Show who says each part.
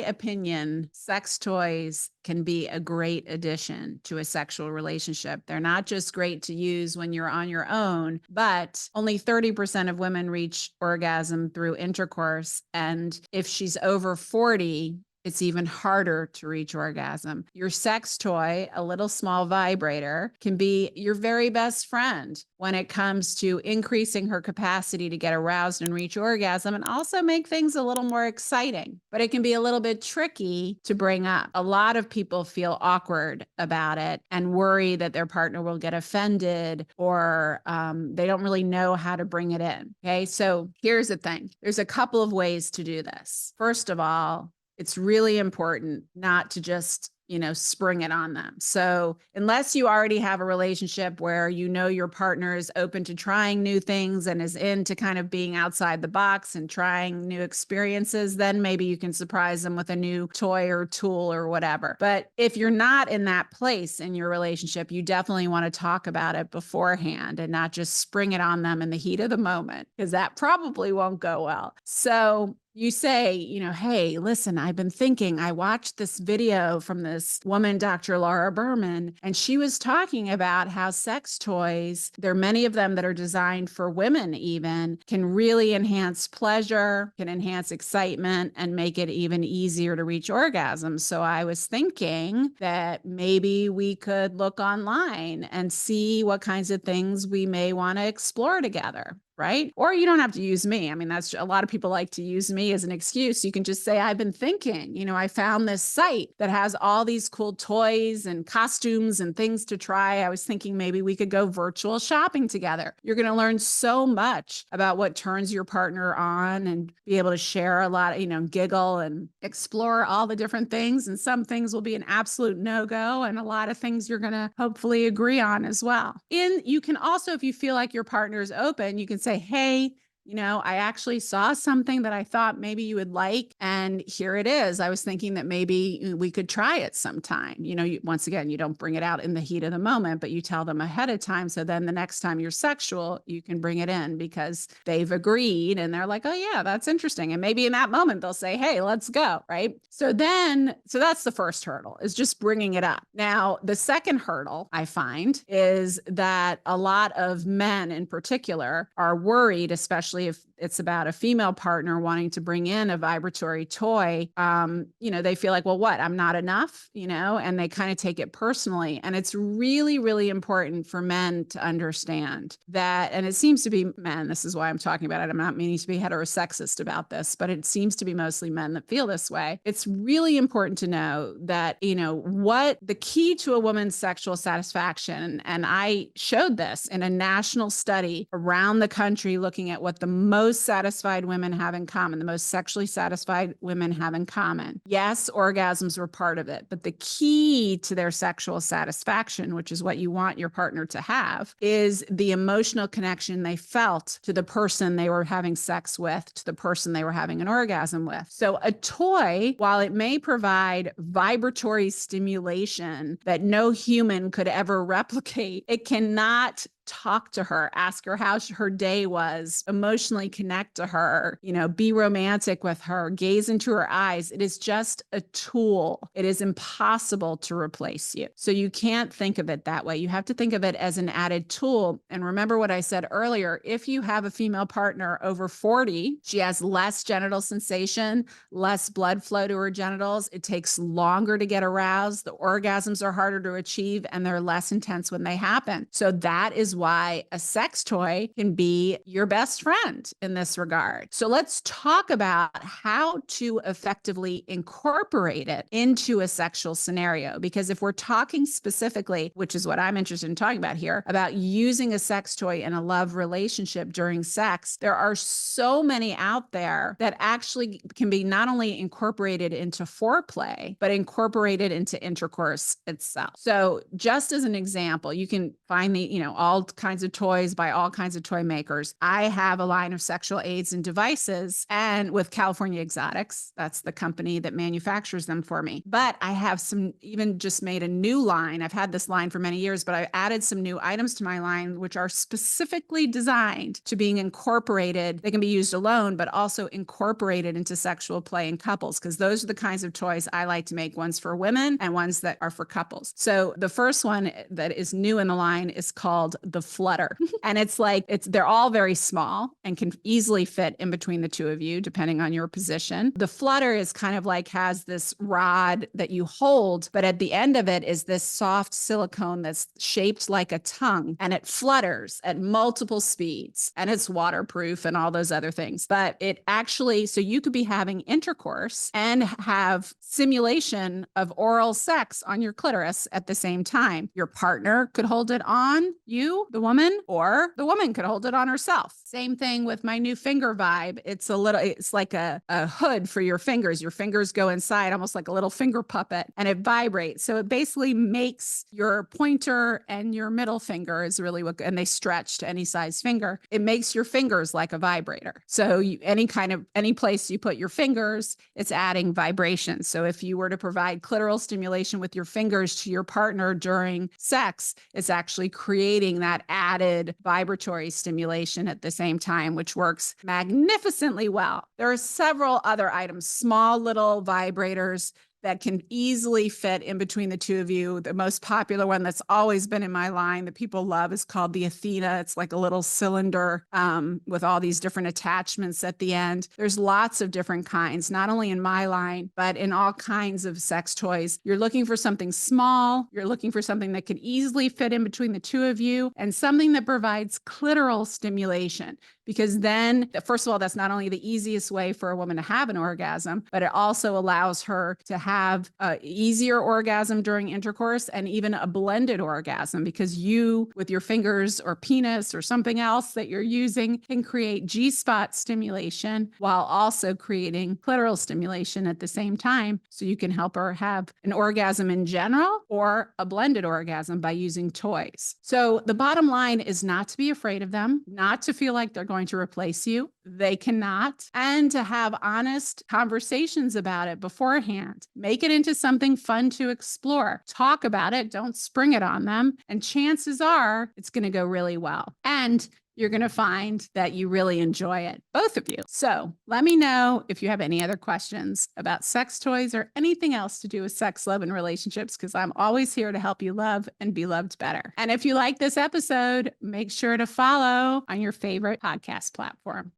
Speaker 1: opinion, sex toys can be a great addition to a sexual relationship. They're not just great to use when you're on your own, but only 30% of women reach orgasm through intercourse. And if she's over 40, it's even harder to reach orgasm. Your sex toy, a little small vibrator, can be your very best friend when it comes to increasing her capacity to get aroused and reach orgasm, and also make things a little more exciting. But it can be a little bit tricky to bring up. A lot of people feel awkward about it and worry that their partner will get offended, or they don't really know how to bring it in. Okay, so here's the thing. There's a couple of ways to do this. First of all, it's really important not to just, spring it on them. So unless you already have a relationship where your partner is open to trying new things and is into kind of being outside the box and trying new experiences, then maybe you can surprise them with a new toy or tool or whatever. But if you're not in that place in your relationship, you definitely want to talk about it beforehand and not just spring it on them in the heat of the moment, because that probably won't go well. So you say, hey, listen, I've been thinking, I watched this video from this woman, Dr. Laura Berman, and she was talking about how sex toys, there are many of them that are designed for women even, can really enhance pleasure, can enhance excitement, and make it even easier to reach orgasm. So I was thinking that maybe we could look online and see what kinds of things we may want to explore together. Right? Or you don't have to use me. I mean, that's a lot of people like to use me as an excuse. You can just say, I've been thinking, I found this site that has all these cool toys and costumes and things to try. I was thinking maybe we could go virtual shopping together. You're going to learn so much about what turns your partner on and be able to share a lot, giggle and explore all the different things. And some things will be an absolute no-go, and a lot of things you're going to hopefully agree on as well. And you can also, if you feel like your partner is open, you can say, hey, I actually saw something that I thought maybe you would like, and here it is. I was thinking that maybe we could try it sometime. Once again, you don't bring it out in the heat of the moment, but you tell them ahead of time. So then the next time you're sexual, you can bring it in because they've agreed and they're like, oh yeah, that's interesting. And maybe in that moment they'll say, hey, let's go. Right. So that's the first hurdle, is just bringing it up. Now, the second hurdle I find is that a lot of men in particular are worried, especially if it's about a female partner wanting to bring in a vibratory toy. They feel like, well, what? I'm not enough, and they kind of take it personally. And it's really, really important for men to understand that, and it seems to be men, this is why I'm talking about it. I'm not meaning to be heterosexist about this, but it seems to be mostly men that feel this way. It's really important to know that, what the key to a woman's sexual satisfaction, and I showed this in a national study around the country looking at what the most satisfied women have in common, the most sexually satisfied women have in common. Yes, orgasms were part of it, but the key to their sexual satisfaction, which is what you want your partner to have, is the emotional connection they felt to the person they were having sex with, to the person they were having an orgasm with. So a toy, while it may provide vibratory stimulation that no human could ever replicate, it cannot talk to her, ask her how her day was, emotionally connect to her, be romantic with her, gaze into her eyes. It is just a tool. It is impossible to replace you. So you can't think of it that way. You have to think of it as an added tool. And remember what I said earlier, if you have a female partner over 40, she has less genital sensation, less blood flow to her genitals. It takes longer to get aroused. The orgasms are harder to achieve, and they're less intense when they happen. So that is why a sex toy can be your best friend in this regard. So let's talk about how to effectively incorporate it into a sexual scenario. Because if we're talking specifically, which is what I'm interested in talking about here, about using a sex toy in a love relationship during sex, there are so many out there that actually can be not only incorporated into foreplay, but incorporated into intercourse itself. So just as an example, you can find all kinds of toys by all kinds of toy makers. I have a line of sexual aids and devices, and with California Exotics, that's the company that manufactures them for me. But I have even just made a new line. I've had this line for many years, but I added some new items to my line, which are specifically designed to being incorporated. They can be used alone, but also incorporated into sexual play in couples, because those are the kinds of toys I like to make, ones for women and ones that are for couples. So the first one that is new in the line is called the Flutter. And they're all very small and can easily fit in between the two of you, depending on your position. The Flutter is kind of has this rod that you hold, but at the end of it is this soft silicone that's shaped like a tongue, and it flutters at multiple speeds, and it's waterproof and all those other things. But it actually, so you could be having intercourse and have simulation of oral sex on your clitoris at the same time. Your partner could hold it on you, the woman, or the woman could hold it on herself. Same thing with my new finger vibe. It's like a hood for your fingers. Your fingers go inside almost like a little finger puppet, and it vibrates. So it basically makes your pointer and your middle finger is really and they stretch to any size finger. It makes your fingers like a vibrator. So any place you put your fingers, it's adding vibration. So if you were to provide clitoral stimulation with your fingers to your partner during sex, it's actually creating that added vibratory stimulation at the same time, which works magnificently well. There are several other items, small little vibrators that can easily fit in between the two of you. The most popular one that's always been in my line that people love is called the Athena. It's like a little cylinder with all these different attachments at the end. There's lots of different kinds, not only in my line, but in all kinds of sex toys. You're looking for something small. You're looking for something that can easily fit in between the two of you, and something that provides clitoral stimulation. Because then, first of all, that's not only the easiest way for a woman to have an orgasm, but it also allows her to have an easier orgasm during intercourse, and even a blended orgasm, because you, with your fingers or penis or something else that you're using, can create G-spot stimulation while also creating clitoral stimulation at the same time. So you can help her have an orgasm in general or a blended orgasm by using toys. So the bottom line is not to be afraid of them, not to feel like they're going to replace you. They cannot. And to have honest conversations about it beforehand. Make it into something fun to explore. Talk about it. Don't spring it on them. And chances are it's going to go really well. And you're going to find that you really enjoy it, both of you. So let me know if you have any other questions about sex toys or anything else to do with sex, love, and relationships, because I'm always here to help you love and be loved better. And if you like this episode, make sure to follow on your favorite podcast platform.